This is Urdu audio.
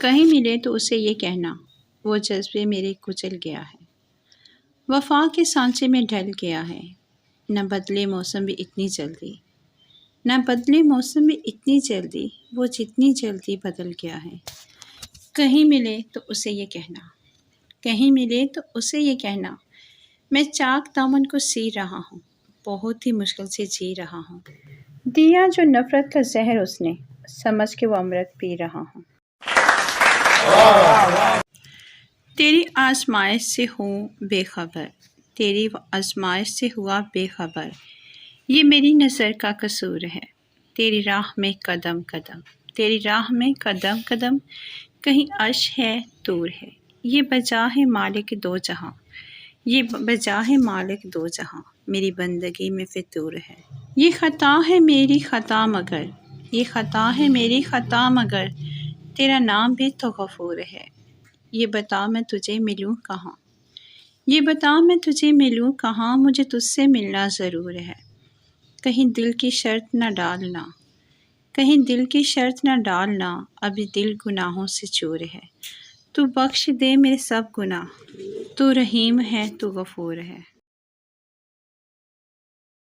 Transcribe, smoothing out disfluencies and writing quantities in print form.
کہیں ملے تو اسے یہ کہنا وہ جذبے میرے کچل گیا ہے، وفا کے سانچے میں ڈھل گیا ہے، نہ بدلے موسم بھی اتنی جلدی، نہ بدلے موسم بھی اتنی جلدی، وہ جتنی جلدی بدل گیا ہے۔ کہیں ملے تو اسے یہ کہنا، کہیں ملے تو اسے یہ کہنا میں چاک دامن کو سی رہا ہوں، بہت ہی مشکل سے جی رہا ہوں، دیا جو نفرت کا زہر اس نے، سمجھ کے وہ امرت پی رہا ہوں۔ تیری آزمائش سے ہوں بے خبر، تیری آزمائش سے ہوا بے خبر، یہ میری نظر کا قصور ہے، تیری راہ میں قدم قدم، تیری راہ میں قدم قدم، کہیں عرش ہے طور ہے، یہ بجا ہے مالک دو جہاں، یہ بجا ہے مالک دو جہاں، میری بندگی میں فطور ہے۔ یہ خطا ہے میری خطا مگر، یہ خطا ہے میری خطا مگر، تیرا نام بھی تو غفور ہے، یہ بتا میں تجھے ملوں کہاں، یہ بتا میں تجھے ملوں کہاں، مجھے تجھ سے ملنا ضرور ہے، کہیں دل کی شرط نہ ڈالنا، کہیں دل کی شرط نہ ڈالنا، ابھی دل گناہوں سے چور ہے، تو بخش دے میرے سب گناہ، تو رحیم ہے تو غفور ہے۔